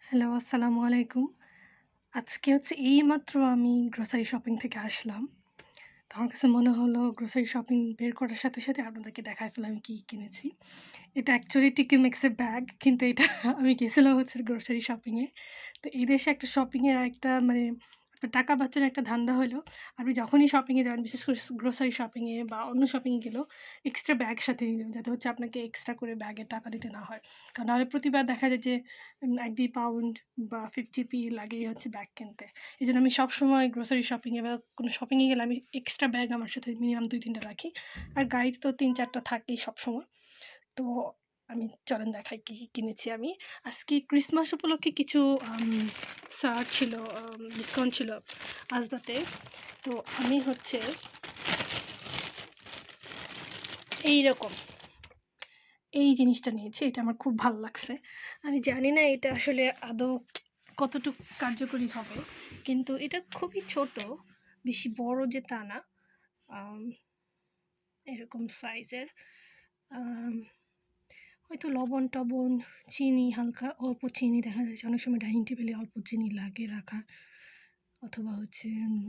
Hello, আসসালামু আলাইকুম। আজকে এইমাত্র আমি গ্রোসারি শপিং থেকে আসলাম। তো আমার কাছে মনে হলো গ্রোসারি শপিং বের করার সাথে, সাথে আপনাদেরকে দেখায় ফেলি আমি কি কিনেছি। এটা অ্যাকচুয়ালি টিকি মেক্সের ব্যাগ কিন্তু এটা আমি গেছিলাম গ্রোসারি শপিংয়ে। তো এই দেশে একটা শপিংয়ের একটা মানে আপনার টাকা বাঁচানোর একটা ধান্দা হলো, আপনি যখনই শপিংয়ে যাবেন বিশেষ করে গ্রোসারি শপিংয়ে বা অন্য শপিংয়ে গেলেও এক্সট্রা ব্যাগ সাথে নিয়ে যাবেন। যাতে আপনাকে এক্সট্রা করে ব্যাগে টাকা দিতে না হয়। কারণ নাহলে প্রতিবার দেখা যায় যে ৳১-২ পাউন্ড বা 50p লাগেই ব্যাগ কিনতে। এজন্য আমি সবসময় গ্রোসারি শপিংয়ে বা কোনো শপিংয়ে গেলে আমি এক্সট্রা ব্যাগ আমার সাথে মিনিমাম ২-৩ টা রাখি। আর গাড়িতে তো ৩-৪ টা থাকেই সবসময়। তো আমি চলেন দেখাই কি, কি কিনেছি আমি। আজকে ক্রিসমাস উপলক্ষে কিছু আম ছাড় ছিল, ডিসকাউন্ট ছিল আজদাতে। তো আমি এইরকম এই জিনিসটা নিয়েছি। এটা আমার খুব ভাল লাগছে। আমি জানি না এটা আসলে আদৌ কতটুকু কার্যকরী হবে। কিন্তু এটা খুবই ছোট, বেশি বড় যে তা না। আম এরকম সাইজের। আম হয়তো লবণ-টবণ, চিনি হালকা অল্প চিনি দেখা যাচ্ছে অনেক সময় ডাইনিং টেবিলে অল্প চিনি লাগে রাখা অথবা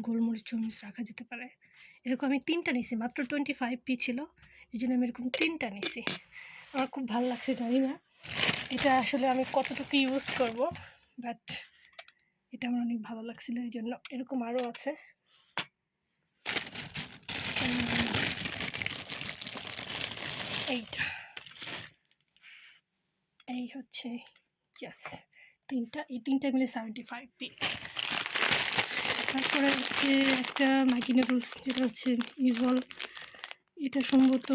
গোলমরিচ-টোলমরিচ রাখা যেতে পারে। এরকম আমি ৩ টা নিছি। মাত্র 25p ছিল। এজন্য আমি এরকম ৩ টা নিছি। আমার খুব ভাল লাগছে জানি না এটা আসলে আমি কতটুকু ইউজ করব। বাট এটা আমার অনেক ভালো লাগছিল এইজন্য। এরকম আরও আছে। এইটা। এই ইয়েস ৩ টা। এই ৩ টা মিলে 75p। তারপরে একটা ম্যাগি নুডলস যেটা ইউজুয়াল। এটা সম্ভবত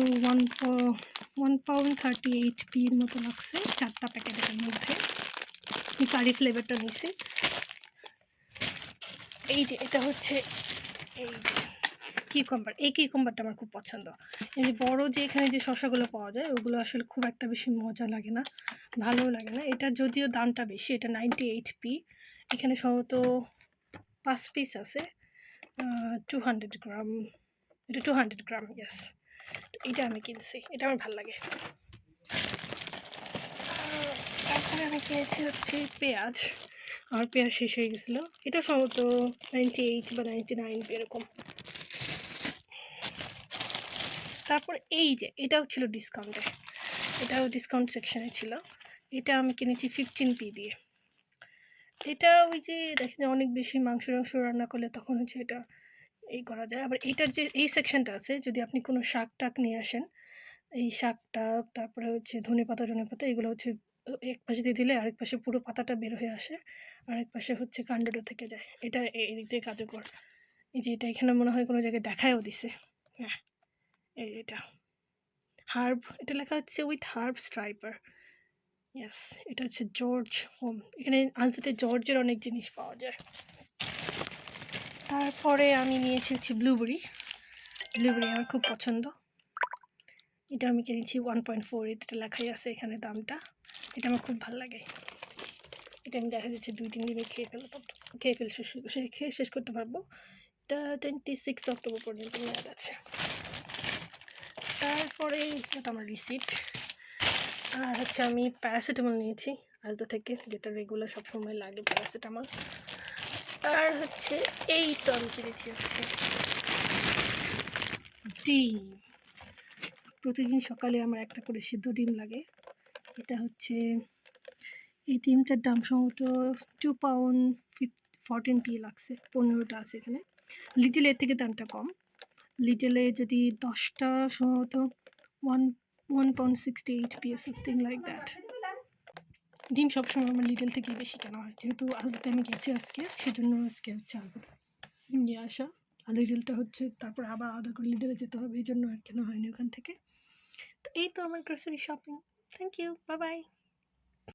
1 পাউন্ড 38p এর মতো লাগছে ৪ টা প্যাকেটের মধ্যে। আমি কারি ফ্লেভারটা নিছি। এই যে এটা এই কিউকাম্বার। এই কিউকাম্বারটা আমার খুব পছন্দ। এই যে বড় যে এখানে যে শসাগুলো পাওয়া যায় ওগুলো আসলে খুব একটা বেশি মজা লাগে না, ভালোও লাগে না। এটা যদিও দামটা বেশি, এটা 98p। এখানে সম্ভবত ৫ পিস আছে। 200 গ্রাম। এটা 200 গ্রাম, ইয়েস। এটা আমি কিনছি, এটা আমার ভাল লাগে। তারপরে আমি কিনেছি পেঁয়াজ। আমার পেঁয়াজ শেষ হয়ে গেছিলো। এটা সম্ভবত 98 বা 99 এরকম। তারপর এই যে এটাও ছিল ডিসকাউন্টে, এটাও ডিসকাউন্ট সেকশনে ছিল। এটা আমি কিনেছি 15p দিয়ে। এটা ওই যে দেখেন অনেক বেশি মাংস রান্না করলে তখন এটা এই করা যায়। আবার এটার যে এই সেকশনটা আছে, যদি আপনি কোনো শাক টাক নিয়ে আসেন, এই শাকটা তারপরে ধনেপাতা এগুলো এক পাশে দিয়ে দিলে আরেক পাশে পুরো পাতাটা বের হয়ে আসে, আরেক পাশে কাণ্ডটা থেকে যায়। এটা এদিক দিয়ে কার্যকর। এই যে এটা এখানে মনে হয় কোনো জায়গায় দেখায়ও দিছে। হ্যাঁ, এটা হার্ব, এটা লেখা উইথ হার্ব স্ট্রাইপার। ইয়েস, এটা জর্জ হোম। এখানে আজকে জর্জের অনেক জিনিস পাওয়া যায়। তারপরে আমি নিয়েছি ব্লুবেরি আমার খুব পছন্দ। এটা আমি কিনেছি 1.4, এটা লেখাই আছে এখানে দামটা। এটা আমার খুব ভালো লাগে। এটা আমি দেখা যাচ্ছে ২-৩ দিনে খেয়ে শেষ করতে পারবো। এটা 26 অক্টোবর পর্যন্ত মেয়াদ আছে। তারপরে এটা আমার রিসিট। আর আমি প্যারাসিটামল নিয়েছি আলতো থেকে, যেটা রেগুলার সবসময় লাগে প্যারাসিটামল। আর এই তো আমি কিনেছি ডিম। প্রতিদিন সকালে আমার একটা করে সিদ্ধ ডিম লাগে। এটা এই ডিমটার দাম সম্ভবত 2 পাউন্ড 14p লাগছে। 15টা আছে এখানে। লিটল এর থেকে দামটা কম। লিটলে যদি 10টা সম্ভবত 1 pound 68p something like that. ডিম সবসময় আমার লিটল থেকেই বেশি কেনা হয়, যেহেতু আজকে আমি গেছি সেজন্য আজকে আজকে নিয়ে আসা। আর লিটলটা তারপর আবার আলাদা করে লিটলে যেতে হবে, এই জন্য আর কেনা হয়নি ওখান থেকে। তো এই তো আমার grocery shopping. Thank you, bye by.